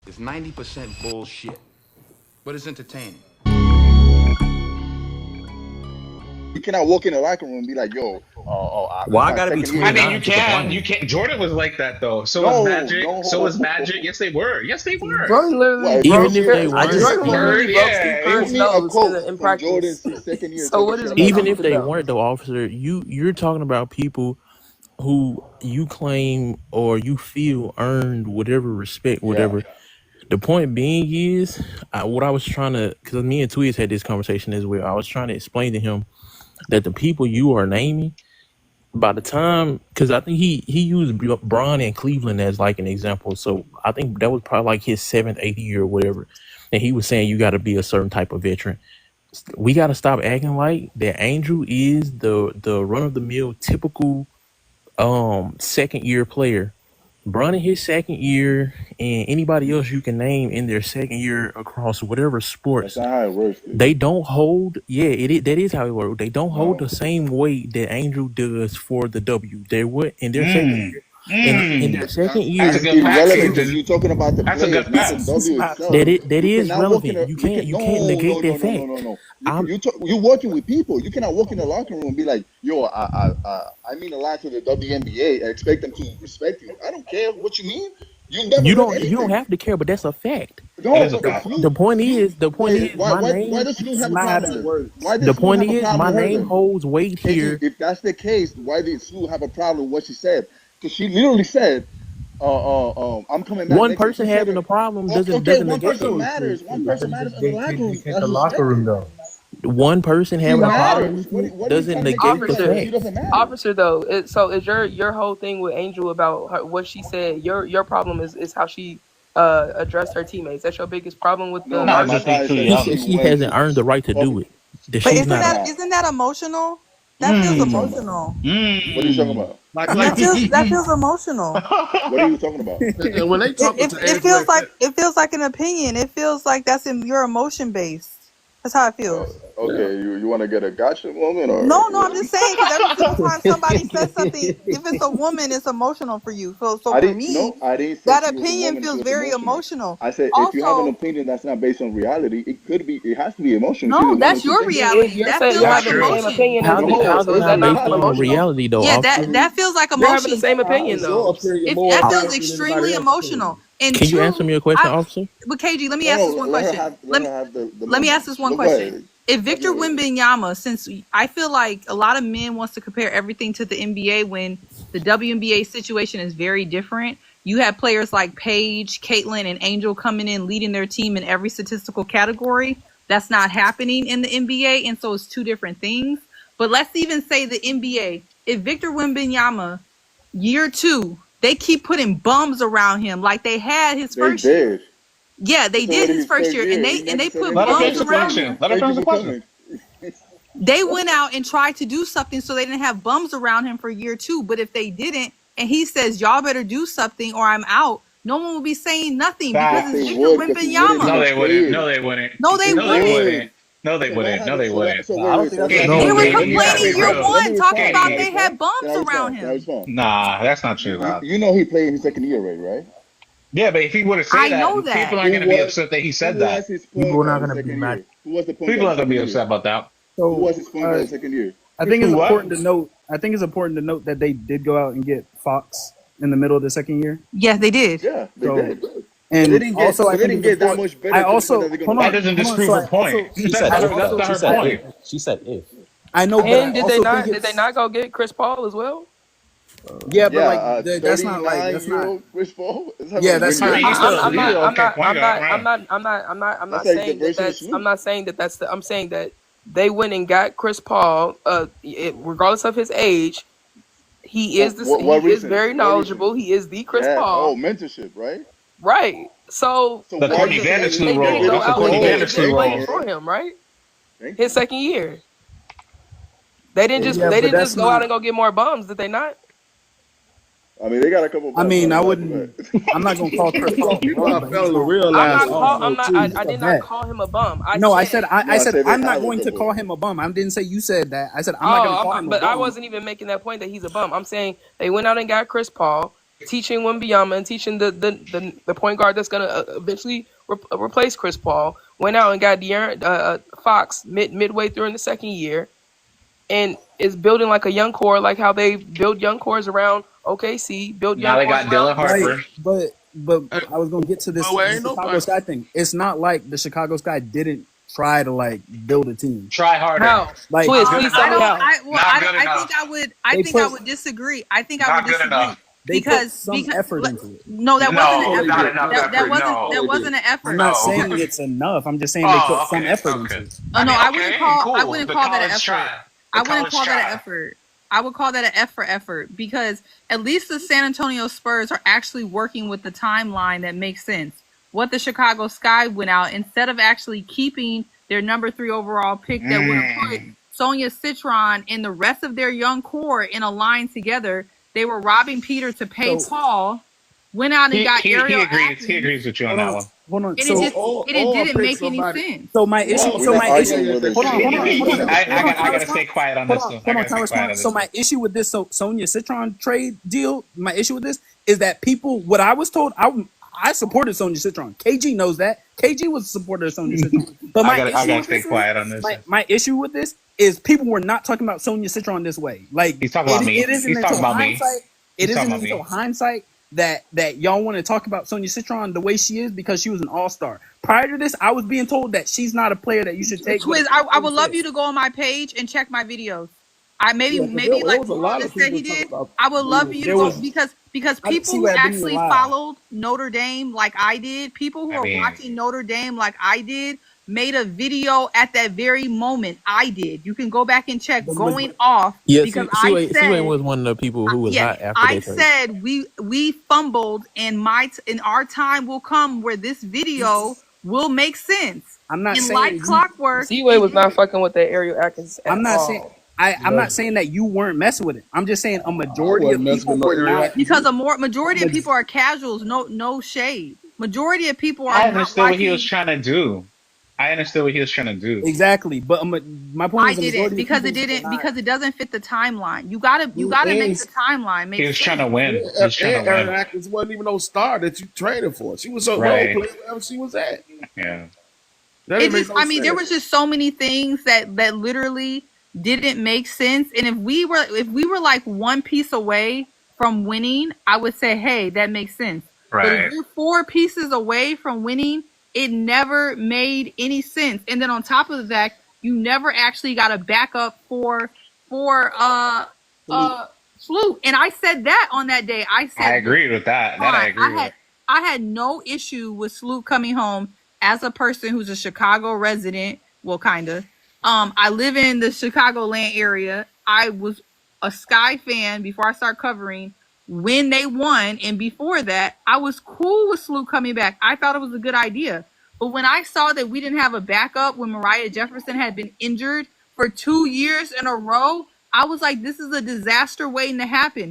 is 90% bullshit, but it's entertaining. You cannot walk in the locker room and be like, "Yo, Well, I my gotta be second year." I mean, 29 you to complain. can. You can't. Jordan was like that though. So No, was Magic. no. So was Magic. Yes, they were. Yes, they were. Jordan literally What, broke Even if they weren't, Jordan literally Bird, broke yeah. Steve It Kerr's Give me a nose quote in from practice. Jordan's second year. So what is we even talking if they about? weren't, though, officer, you're talking about people who you claim or you feel earned whatever respect, Yeah. whatever. The point being is, what I was trying to, because me and Tweez had this conversation as well. I was trying to explain to him that the people you are naming, by the time, because I think he used Bron and Cleveland as like an example. So I think that was probably like his 7th, 8th year or whatever. And he was saying you got to be a certain type of veteran. We got to stop acting like that Angel is the run of the mill typical second year player. Bron in his second year, and anybody else you can name in their second year across whatever That's sports, not how it works. Dude. they don't hold. Yeah, that is how it works. They don't hold No. the same weight that Angel does for the W. They would in their second year. In their second year, That's a It's good fact, irrelevant because Susan. you're talking about the That's a players, good not fact. the W itself. that You is cannot walk in relevant. a You can't negate that fact. no. I'm You're working with people. You cannot walk in the locker room and be like, "Yo, I mean a lot to the WNBA. I expect them to respect you." I don't care what you mean. You've never you done don't anything. have to care, but that's a fact. No, That is a but fact. The point is my why name. does Snoop have a Not how problem that with works. this? Why The does Snoop point have a is problem my with her name then? holds weight KG, here. if that's the case, why did Snoop have a problem with what she said? Because she literally said, I'm coming back One next year. person She said having it. a problem Okay, doesn't one negate person it. matters. One person matters in the locker room. Dictate That's the locker room, respected. though. One person She having a problem matters. with What it are you doesn't trying to make negate the it seem like she fact. doesn't matter? Officer though, so is your whole thing with Angel about what she said? Your problem is how she addressed her teammates. That's your biggest problem with No, the No, my it's just argument. being problem is truly that honest. she She went hasn't earned the right to do it. That But she's not. Nah. isn't that emotional? That What feels are you talking about? emotional. What are you talking about? That feels emotional. What are you talking about? And when they talking It, to it Angela, feels like an opinion. It feels like that's in your emotion based. That's how it feels. Okay, you want to get a gotcha moment or No, what? I'm just saying because every single time somebody says something, if it's a woman, it's emotional for you. So I for didn't. me, No, I didn't say that she was a opinion woman. She feels was very emotional. emotional. I said if you have an Also, opinion that's not based on reality, it could be. It has to be emotional. She's a no, woman. that's She's your thinking. reality. You're That saying feels you're like That's having the true. same emotion. opinion How as is Victor. So is that that not based still on emotional? reality though, Yeah, officer? that feels like You're having the emotion. same opinion your though. opinion more That feels powerful than extremely anybody else's opinion. emotional. And Can you answer two, me a question, officer? but KG, let me No, ask this one let her question. have. Let her have the Let me moment. ask this one But go question. ahead. If Have Victor your way. Wembanyama, since I feel like a lot of men wants to compare everything to the NBA when the WNBA situation is very different. You have players like Paige, Caitlin, and Angel coming in leading their team in every statistical category. That's not happening in the NBA, and so it's two different things. But let's even say the NBA. If Victor Wembanyama, year 2, they keep putting bums around him like they had his They first year. did. Yeah, they It's did already his his first third year, year. and He they never said put Let her anything. bums finish the around question. him. Let her Thank finish you the for question. coming. They went out and tried to do something so they didn't have bums around him for year 2. But if they didn't, and he says, y'all better do something or I'm out, no one will be saying nothing because Yes, it's they Victor would because he wouldn't Wembanyama. No, even they say wouldn't. it. No, they wouldn't. No, they He No, they wouldn't. would. wouldn't. No, they So why wouldn't. No, have they so wouldn't. so No, I don't wait think so that's let KG, me They no. were let me you gotta complaining be rephrase year that. real. Let me 1, talking about rephrase they KG, that, right? had bums That was around fine. That him. was fine. nah, that's not true, Rob. You know he played his second year already, right? Yeah, but if he were to say I know that, people that. aren't Who going to be was upset that he who said was that. his point People are not guard his going to be second mad. year? Who was the point People guard aren't going to be second year? upset about that. Who So was his point guard second year? I think it's Who what? important to note. I think it's important to note that they did go out and get Fox in the middle of the second year. Yeah, they did. Yeah, they So did. But they and didn't get. also But I they think didn't it's get that important. much better I to the point also that they're hold gonna That on, doesn't hold on. disprove So her I point. also She That's said I not if. that's also not She her said point. if. She said if. I know, but I And did also they think not? Did they it's not go get Chris Paul as well? yeah, but yeah, like that's not like that's not 39-year-old Chris Paul is having yeah a that's win not I mean, rate. he's still I'm he's not. an I'm okay not. point I'm guard, not. I'm right? not. I'm not. I'm not. I'm That's not like the saying that version of that's. I'm Snoop. not saying that that's the. I'm saying that they went and got Chris Paul. Regardless of his age, he is this. What He is reason? very What reason? knowledgeable. He is the Chris Yeah. Oh, Paul. mentorship, right? Right. So So The why Courtney you saying Vandersley they get didn't role. rid go of That's the out Courtney and get a Vandersley good player role. for him. Right. Thank His you. second year. They didn't just. yeah, They but didn't that's just go out not. and go get more bums. Did they not? I mean, they got a couple I bums mean, on I the wouldn't. but I'm not gonna call Chris Paul a People bum, are but he's failing to gonna. I'm realize not call. also I'm not. too I did A not vet. call him a bum. I No, said. no, I said they I'm not have a going to couple. call him a bum. I didn't say you said that. I said I'm not going to Oh, call him a but I bum. wasn't even making that point that he's a bum. I'm saying they went out and got Chris Paul. teaching Wembanyama and teaching the point guard that's gonna eventually replace Chris Paul. Went out and got De'Aaron Fox midway through in the second year, and is building like a young core, like how they build young cores around OKC, build Now young they cores got Dylan around. Right, Harper. but Uh, I was gonna get to this no way, the ain't no Chicago point. Sky thing. It's not like the Chicago Sky didn't try to like build a team. Try harder. How? Like Twist, good please enough. tell me how. Not good I enough. think I would. I They think I put- would disagree. I think I Not would good disagree enough. they because put some effort into it. no, that No, wasn't an not effort. enough That effort, wasn't no. that wasn't an effort. I'm not No. saying it's enough. I'm just saying they Oh, put some okay, effort okay. into it. Oh no, I Okay, wouldn't call. cool. I wouldn't The call that an college effort. try. I The wouldn't college call that try. an effort. I would call that an F for effort because at least the San Antonio Spurs are actually working with the timeline that makes sense. What the Chicago Sky went out instead of actually keeping their number 3 overall pick that would have put Sonia Citron and the rest of their young core in a line together. They were robbing Peter to pay So- Paul. Went out and He got Ariel agrees. Athens, He agrees with you on Hold that on, one. hold on. and So, it didn't pick make any somebody. sense. so my issue. We're So not my arguing issue. whether Hold on, hold on, hold on. I gotta stay quiet on this one. Hold on, Tyrese. So my issue with this Sonia Citron trade deal, my issue with this is that people, what I was told, I supported Sonia Citron. KG knows that. KG was a supporter of Sonia Citron. But I gotta stay quiet on this. my issue with this is people were not talking about Sonia Citron this way. Like He's talking about me. It isn't He's until talking about me. hindsight. He's It talking isn't about me. until hindsight that y'all want to talk about Sonia Citron the way she is because she was an all-star. Prior to this, I was being told that she's not a player that you should take. Twiz, I would love you to go on my page and check my videos. Maybe there like was a lot of said he people did. talking about- I would love you to There go was- because I people see who where I've been actually live. followed Notre Dame like I did, people who I are mean- watching Notre Dame like I did, made a video at that very moment. I did. You can go back and check going off Yeah, because CWay I said was one of the people who was hot after I they trade. said we fumbled and our time will come where this video will make sense. I'm not and saying like clockwork, CWay was not fucking with that Ariel Atkins at I'm not all. saying I'm not saying that you weren't messing with it. I'm just saying a majority I of wasn't messing people with no were Ariel not. Atkins. because majority of people are casuals. No shade. Majority of people are. I not understood what he watching- was trying to do. I understood what he was trying to do. Exactly, but my point I is the didn't majority because of it people didn't were not. because it doesn't fit the timeline. You gotta make the timeline make He was sense. trying to win. He was trying to Aaron win. Atkins wasn't even no star that you traded for. She was a Right. role player wherever she was at. Yeah. That It didn't make just no I mean there was sense. just so many things that literally didn't make sense. And if we were like one piece away from winning, I would say, hey, that makes sense. But Right. if you're 4 pieces away from winning, it never made any sense. And then on top of that, you never actually got a backup for Sloot. And I said that on that day. I said I agreed with that. That I agree with. I had no issue with Sloot coming home as a person who's a Chicago resident. Well, kind of. I live in the Chicagoland area. I was a Sky fan before I started covering when they won. And before that, I was cool with Sloot coming back. I thought it was a good idea. But when I saw that we didn't have a backup when Mariah Jefferson had been injured for 2 years in a row, I was like, this is a disaster waiting to happen.